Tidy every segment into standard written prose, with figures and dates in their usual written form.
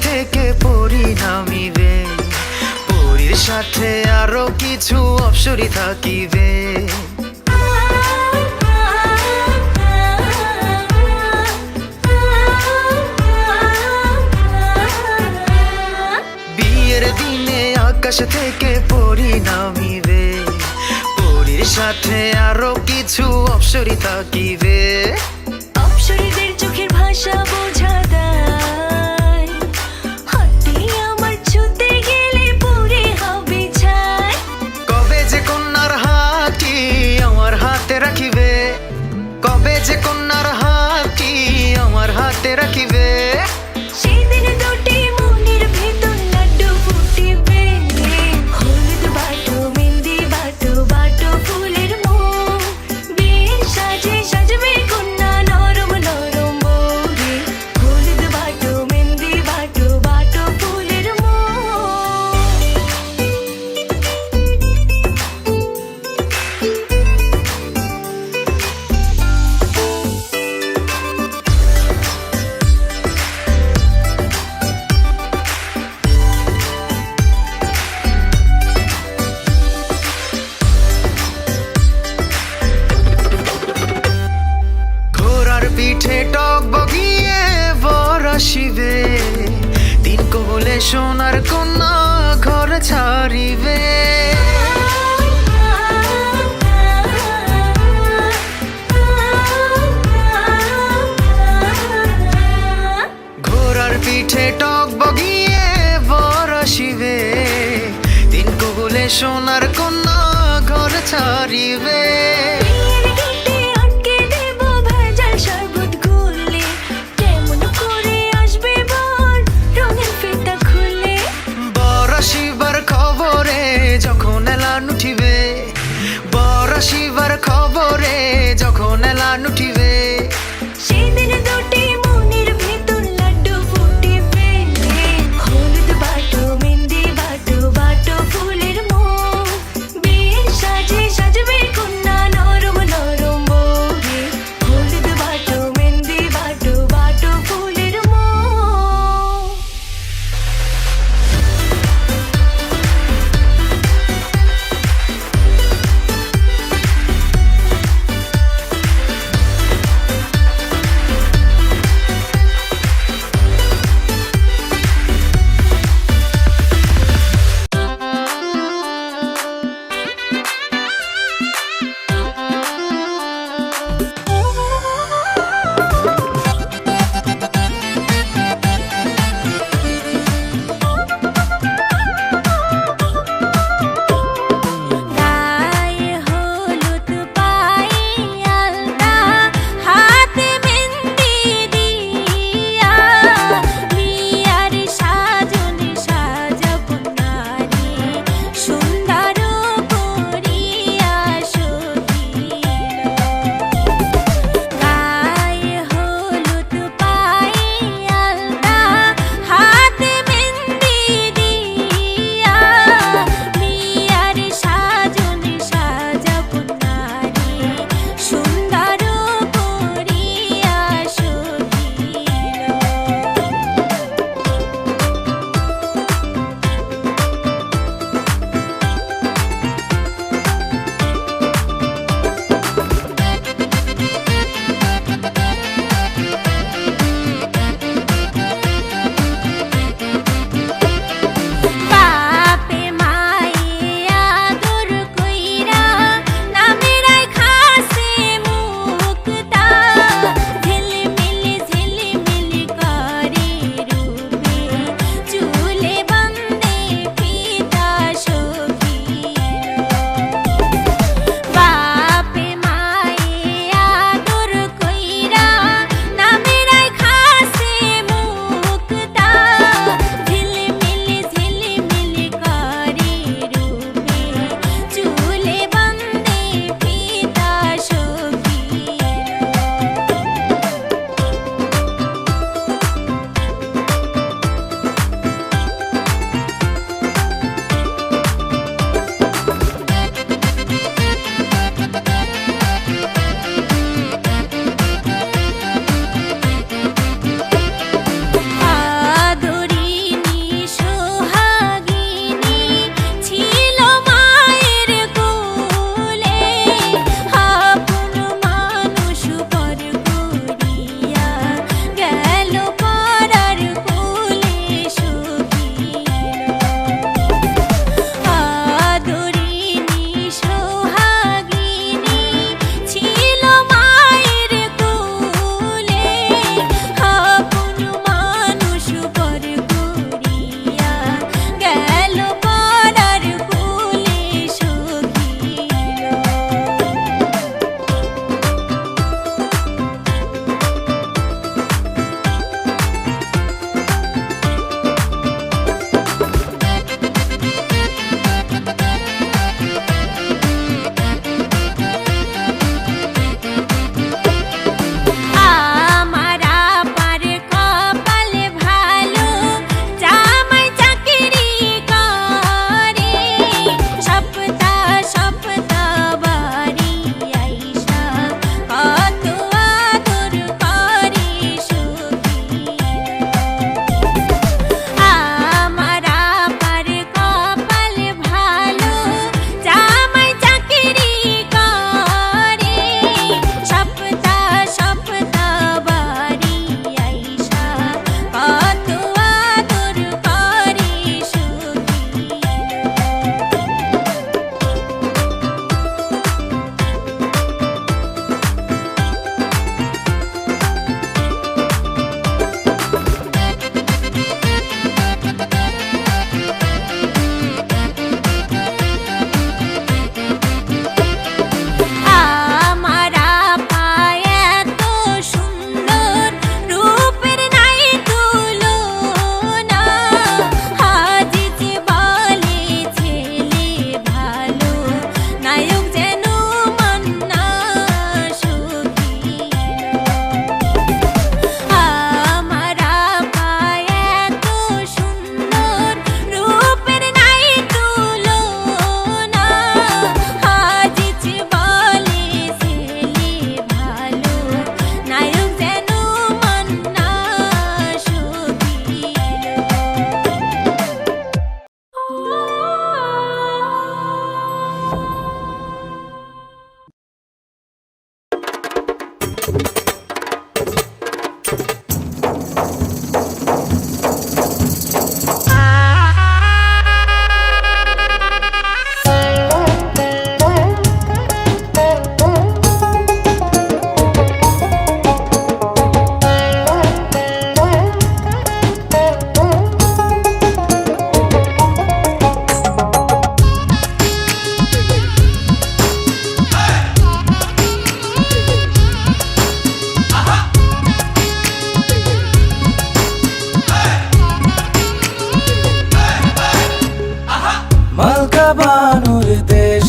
থেকে পরি নামিবে, পরীর সাথে আরো কিছু অপ্সরী থাকিবে। বিয়ের দিনে আকাশ থেকে পরি নামিবে, পরীর সাথে আরো কিছু অপ্সরী থাকিবে। অপ্সরীদের চোখের ভাষা বোঝা দেয়, হাতে আমার ছুতে গেলে পুরে হবে ছাই। কবে যে কন্যার হাতটি আমার হাতে রাখিবে, কবে যে কন্যার হাতটি আমার হাতে রাখিবে। সেদিন দুটি মনের ভেতর লাড্ডু ফুটিবে, হলুদ বাটো মেহেন্দি বাটো বাটো ফুলের মোহ। বিয়ের সাজে সাজবে কন্যা নরম নরম বৌরে, হলুদ বাটো মেহেন্দি বাটো বাটো ফুলের মোহ। ঘোড়ার পিঠে টক বগিয়ে বর আসিবে, তিন কবলে সোনার কন্যা ঘর ছাড়িবে। ঘোড়ার পিঠে টক বগিয়ে বর আসিবে, তিন কবলে সোনার কন্যা ঘর ছাড়িবে। বিয়ের গেটে আটকে দেব ভেজাল শরবত গুলে, কেমন করে আসবে বর রঙের ফিতা খুলে। বর আসিবার খবরে যখন এলান উঠিবে, বর আসিবার খবরে যখন এলান উঠিবে। সেদিন দুটি মনের ভেতর লাড্ডু ফুটিবে, হলুদ বাটো মেহেন্দি বাটো বাটো ফুলের মোহ। বিয়ের সাজে সাজবে কন্যা নরম নরম বৌরে, হলুদ বাটো মেহেন্দি বাটো বাটো ফুলের মোহ।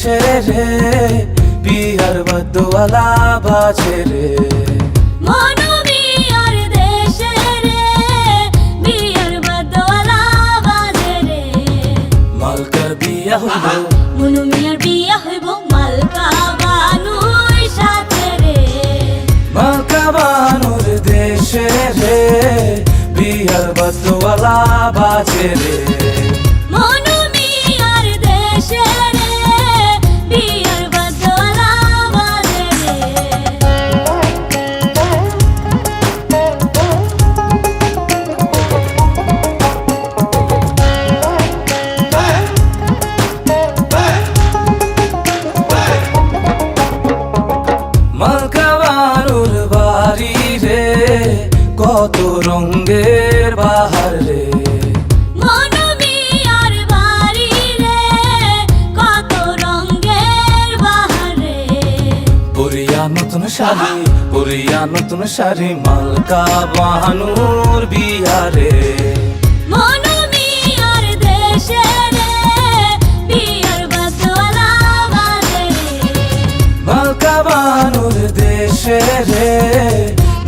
দেশে রে বিয়ার বদওয়ালা বাজে রে মনুমিয়ার দেশে রে বিয়ার বদওয়ালা বাজে রে মালকার বিয়া হইব মনুমিয়ার বিয়া হইব মালকা বানুর সাথে রে মালকা বানুর দেশে রে বিয়ার বদওয়ালা বাজে রে মনুমিয়ার দেশে রে বিয়ার বদওয়ালা বাজে রে মালকা বানুর বাড়ি রে কত রঙের বাহার রে মনুমিয়ার বাড়ি রে কত রঙের বাহার রে পরিয়া নতুন শাড়ি মালকা বানুর বিয়া রে মনুমিয়ার দেশে রে বিয়ার বদওয়ালা বাজে রে মালকা বানুর দেশে রে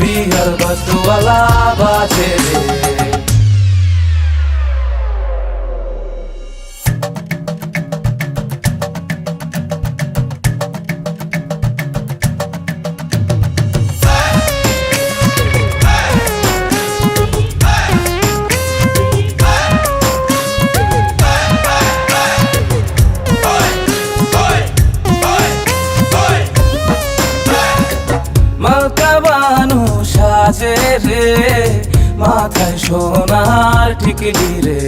বিয়ার বদওয়ালা বাজে রে মালকা বানু সাজে রে মাথায় সোনার টিকলি রে